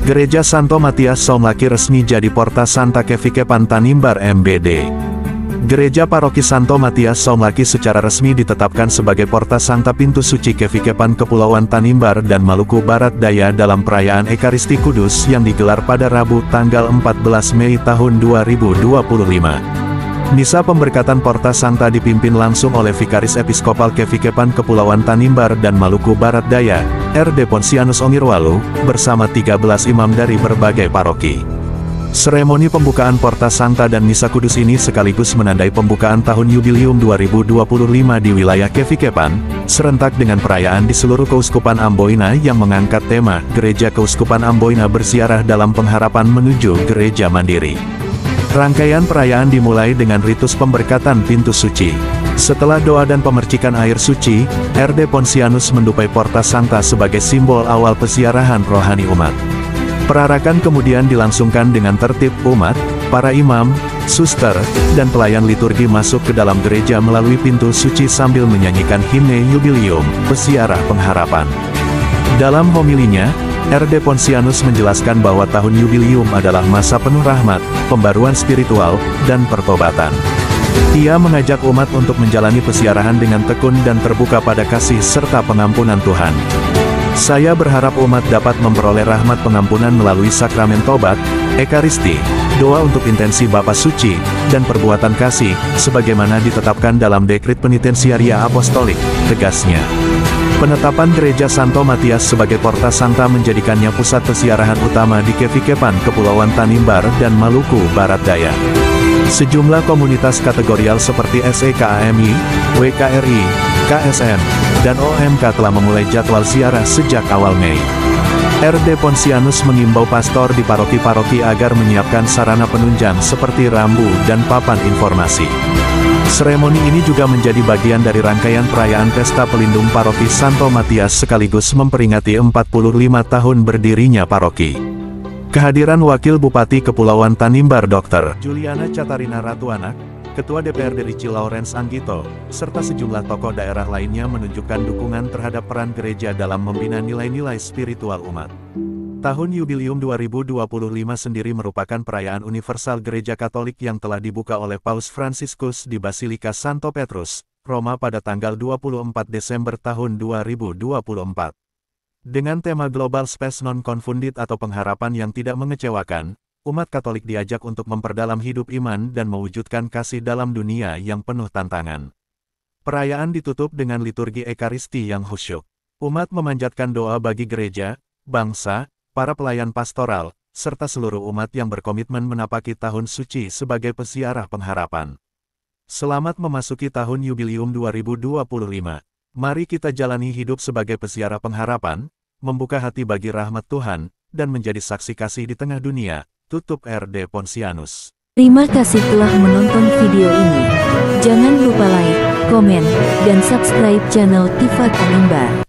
Gereja Santo Matias Somlaki resmi jadi Porta Santa Kevikepan Tanimbar MBD. Gereja Paroki Santo Matias Somlaki secara resmi ditetapkan sebagai Porta Santa Pintu Suci Kevikepan Kepulauan Tanimbar dan Maluku Barat Daya dalam perayaan Ekaristi Kudus yang digelar pada Rabu tanggal 14 Mei tahun 2025. Misa pemberkatan Porta Santa dipimpin langsung oleh Vikaris Episkopal Kevikepan Kepulauan Tanimbar dan Maluku Barat Daya, RD Ponsianus Omirwalu, bersama 13 imam dari berbagai paroki. Seremoni pembukaan Porta Santa dan Misa Kudus ini sekaligus menandai pembukaan tahun Yubilium 2025 di wilayah Kevikepan, serentak dengan perayaan di seluruh Keuskupan Amboina yang mengangkat tema Gereja Keuskupan Amboina Bersiarah dalam Pengharapan Menuju Gereja Mandiri. Rangkaian perayaan dimulai dengan ritus pemberkatan pintu suci. Setelah doa dan pemercikan air suci, RD Ponsianus mendupai Porta Santa sebagai simbol awal pesiarahan rohani umat. Perarakan kemudian dilangsungkan dengan tertib umat, para imam, suster, dan pelayan liturgi masuk ke dalam gereja melalui pintu suci sambil menyanyikan himne Yubilium, Pesiarah Pengharapan. Dalam homilinya, RD Ponsianus menjelaskan bahwa tahun Yubilium adalah masa penuh rahmat, pembaruan spiritual, dan pertobatan. Ia mengajak umat untuk menjalani pesiarahan dengan tekun dan terbuka pada kasih serta pengampunan Tuhan. Saya berharap umat dapat memperoleh rahmat pengampunan melalui sakramen tobat, ekaristi, doa untuk intensi Bapa Suci, dan perbuatan kasih, sebagaimana ditetapkan dalam Dekrit Penitensiaria Apostolik, tegasnya. Penetapan Gereja Santo Matias sebagai Porta Santa menjadikannya pusat pesiarahan utama di Kevikepan Kepulauan Tanimbar dan Maluku Barat Daya. Sejumlah komunitas kategorial seperti SEKAMI, WKRI, KSN, dan OMK telah memulai jadwal ziarah sejak awal Mei. RD Ponsianus mengimbau pastor di paroki-paroki agar menyiapkan sarana penunjang seperti rambu dan papan informasi. Seremoni ini juga menjadi bagian dari rangkaian perayaan Pesta Pelindung Paroki Santo Matias sekaligus memperingati 45 tahun berdirinya paroki. Kehadiran Wakil Bupati Kepulauan Tanimbar Dr. Juliana Catarina Ratuanak, Ketua DPRD Rici Lawrence Anggito, serta sejumlah tokoh daerah lainnya menunjukkan dukungan terhadap peran gereja dalam membina nilai-nilai spiritual umat. Tahun Yubilium 2025 sendiri merupakan perayaan universal Gereja Katolik yang telah dibuka oleh Paus Fransiskus di Basilika Santo Petrus, Roma pada tanggal 24 Desember tahun 2024. Dengan tema Global Spes Non Confundit atau pengharapan yang tidak mengecewakan, umat Katolik diajak untuk memperdalam hidup iman dan mewujudkan kasih dalam dunia yang penuh tantangan. Perayaan ditutup dengan liturgi Ekaristi yang khusyuk. Umat memanjatkan doa bagi gereja, bangsa, para pelayan pastoral, serta seluruh umat yang berkomitmen menapaki tahun suci sebagai pesiarah pengharapan. Selamat memasuki tahun Yubilium 2025. Mari kita jalani hidup sebagai pesiarah pengharapan, membuka hati bagi rahmat Tuhan, dan menjadi saksi kasih di tengah dunia, tutup RD Ponsianus. Terima kasih telah menonton video ini. Jangan lupa like, komen, dan subscribe channel Tifa Tanimbar.